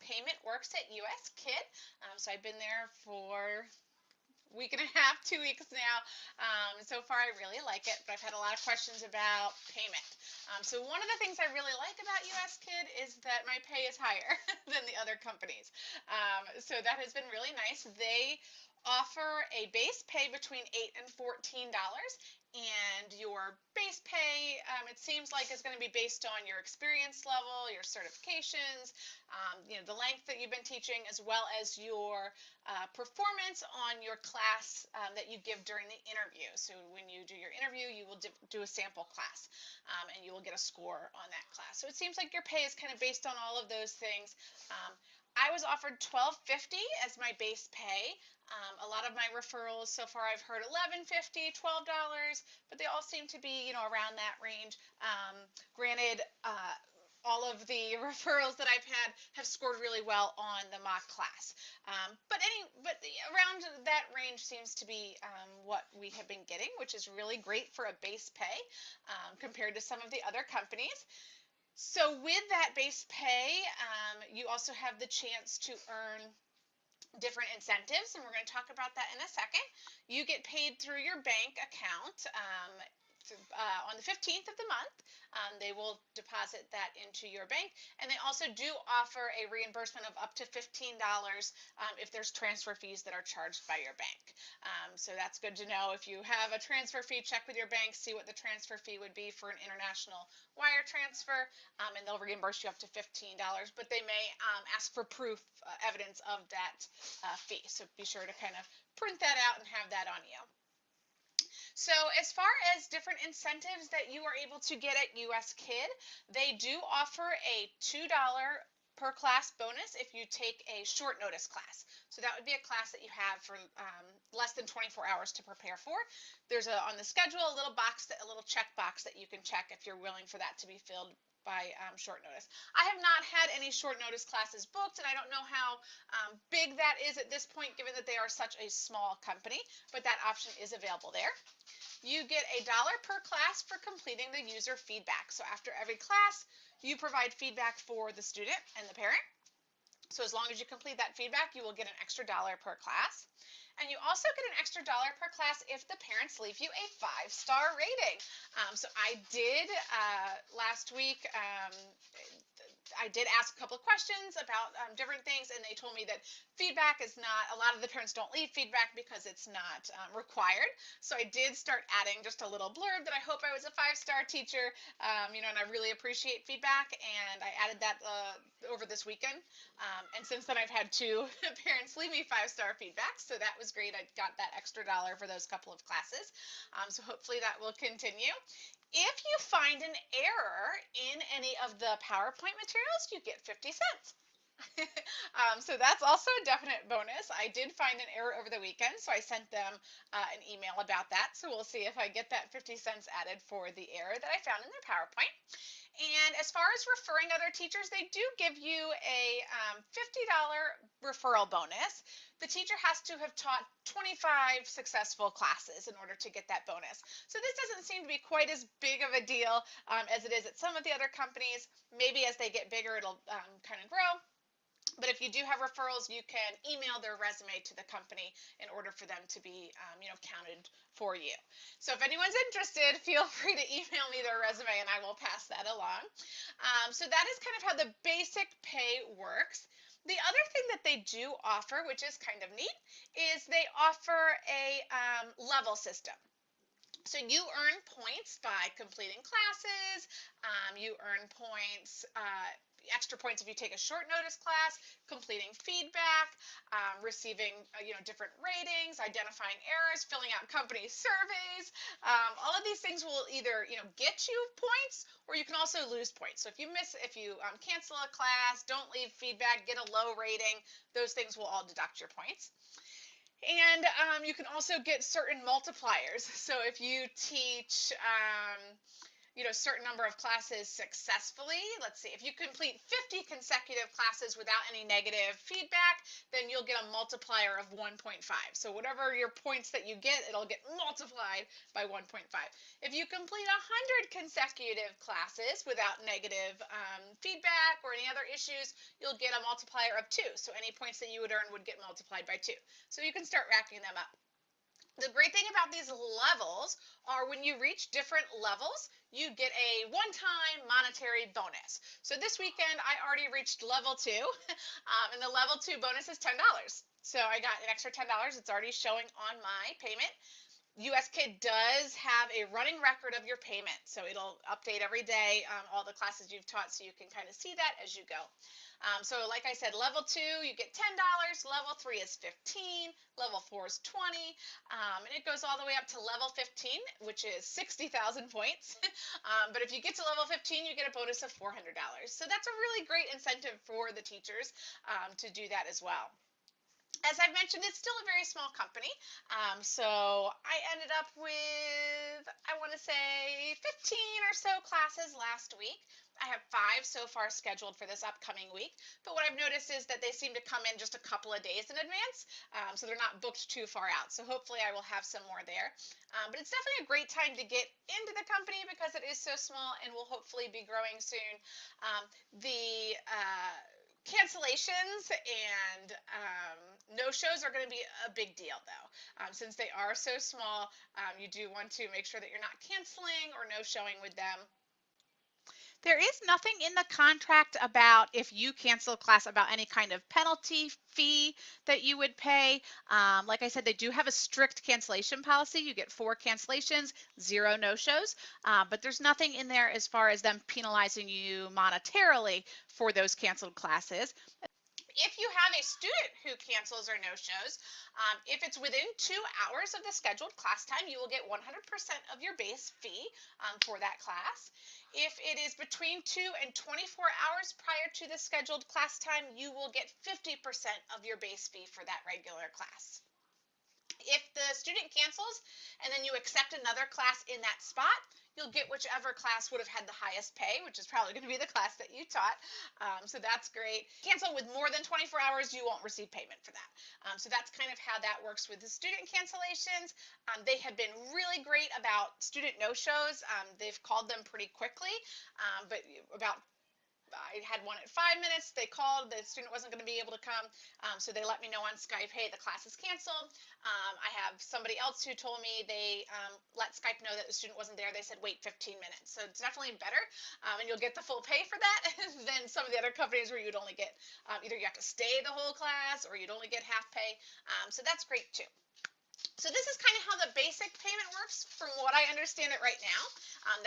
payment works at USKid. So I've been there for week and a half, 2 weeks now. So far I really like it, but I've had a lot of questions about payment. So one of the things I really like about USKid is that my pay is higher than the other companies. So that has been really nice. They offer a base pay between $8 and $14, and your base pay, it seems like, is going to be based on your experience level, your certifications, the length that you've been teaching, as well as your performance on your class that you give during the interview. So when you do your interview, you will do a sample class, and you will get a score on that class. So it seems like your pay is kind of based on all of those things. I was offered $12.50 as my base pay. A lot of my referrals so far I've heard $11.50, $12, but they all seem to be, around that range. Granted, all of the referrals that I've had have scored really well on the mock class. But around that range seems to be what we have been getting, which is really great for a base pay compared to some of the other companies. So with that base pay, you also have the chance to earn different incentives, and we're going to talk about that in a second. You get paid through your bank account on the 15th of the month. They will deposit that into your bank, and they also do offer a reimbursement of up to $15 if there's transfer fees that are charged by your bank. So that's good to know. If you have a transfer fee, check with your bank, see what the transfer fee would be for an international wire transfer, and they'll reimburse you up to $15, but they may ask for proof, evidence of that fee. So be sure to kind of print that out and have that on you. So as far as different incentives that you are able to get at USKid, they do offer a $2 per class bonus if you take a short notice class. So that would be a class that you have for less than 24 hours to prepare for. There's on the schedule a little check box that you can check if you're willing for that to be filled by short notice. I have not had any short notice classes booked, and I don't know how big that is at this point, given that they are such a small company, but that option is available there. You get $1 per class for completing the user feedback. So after every class, you provide feedback for the student and the parent. So as long as you complete that feedback, you will get an extra $1 per class. And you also get an extra $1 per class if the parents leave you a 5-star rating. So I did last week, I did ask a couple of questions about different things, and they told me that feedback is not, a lot of the parents don't leave feedback because it's not required. So I did start adding just a little blurb that I hope I was a 5-star teacher, and I really appreciate feedback, and I added that over this weekend. And since then I've had 2 parents leave me 5-star feedback, so that was great. I got that extra $1 for those couple of classes. So hopefully that will continue. If you find an error in any of the PowerPoint materials, you get 50 cents. So that's also a definite bonus. I did find an error over the weekend, so I sent them an email about that. So we'll see if I get that 50 cents added for the error that I found in their PowerPoint. And as far as referring other teachers, they do give you a $50 referral bonus. The teacher has to have taught 25 successful classes in order to get that bonus. So this doesn't seem to be quite as big of a deal as it is at some of the other companies. Maybe as they get bigger, it'll kind of grow. But if you do have referrals, you can email their resume to the company in order for them to be, counted for you. So if anyone's interested, feel free to email me their resume and I will pass that along. So that is kind of how the basic pay works. The other thing that they do offer, which is kind of neat, is they offer a level system. So you earn points by completing classes, you earn points, extra points if you take a short notice class, completing feedback, receiving different ratings, identifying errors, filling out company surveys. All of these things will either get you points, or you can also lose points. So if you cancel a class, don't leave feedback, get a low rating, those things will all deduct your points. And you can also get certain multipliers. So if you teach certain number of classes successfully. Let's see, if you complete 50 consecutive classes without any negative feedback, then you'll get a multiplier of 1.5. So whatever your points that you get, it'll get multiplied by 1.5. If you complete 100 consecutive classes without negative feedback or any other issues, you'll get a multiplier of 2. So any points that you would earn would get multiplied by 2. So you can start racking them up. The great thing about these levels are when you reach different levels, you get a one-time monetary bonus. So this weekend, I already reached level 2, and the level 2 bonus is $10. So I got an extra $10. It's already showing on my payment. USKid does have a running record of your payment, so it'll update every day all the classes you've taught, so you can kind of see that as you go. So like I said, level 2, you get $10, level 3 is $15, level 4 is $20, and it goes all the way up to level 15, which is 60,000 points. But if you get to level 15, you get a bonus of $400. So that's a really great incentive for the teachers to do that as well. As I mentioned, it's still a very small company, so I ended up with, I want to say, 15 or so classes last week. I have 5 so far scheduled for this upcoming week, but what I've noticed is that they seem to come in just a couple of days in advance, so they're not booked too far out. So hopefully I will have some more there. But it's definitely a great time to get into the company because it is so small and will hopefully be growing soon. The cancellations and no-shows are going to be a big deal, though. Since they are so small, you do want to make sure that you're not canceling or no-showing with them. There is nothing in the contract about if you cancel class about any kind of penalty fee that you would pay. Like I said, they do have a strict cancellation policy. You get 4 cancellations, 0 no-shows, but there's nothing in there as far as them penalizing you monetarily for those canceled classes. If you have a student who cancels or no-shows, if it's within 2 hours of the scheduled class time, you will get 100% of your base fee for that class. If it is between 2 and 24 hours prior to the scheduled class time, you will get 50% of your base fee for that regular class. If the student cancels and then you accept another class in that spot, you'll get whichever class would have had the highest pay, which is probably going to be the class that you taught. So that's great. Cancel with more than 24 hours, you won't receive payment for that. So that's kind of how that works with the student cancellations. They have been really great about student no-shows. They've called them pretty quickly, but I had one at 5 minutes. They called, the student wasn't going to be able to come, so they let me know on Skype, hey, the class is canceled. I have somebody else who told me they let Skype know that the student wasn't there. They said wait 15 minutes. So it's definitely better, and you'll get the full pay for that than some of the other companies where you'd only get, either you have to stay the whole class or you'd only get half pay. So that's great too. So this is kind of how the basic payment works from what I understand it right now.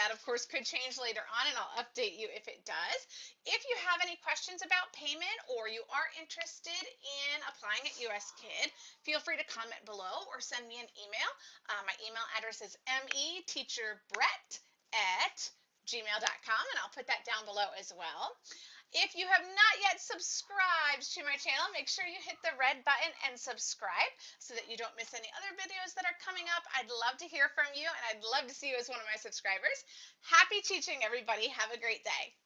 That, of course, could change later on, and I'll update you if it does. If you have any questions about payment or you are interested in applying at USKid, feel free to comment below or send me an email. My email address is meteacherbrett@gmail.com, and I'll put that down below as well. If you have not yet subscribed to my channel, make sure you hit the red button and subscribe so that you don't miss any other videos that are coming up. I'd love to hear from you, and I'd love to see you as one of my subscribers. Happy teaching, everybody. Have a great day.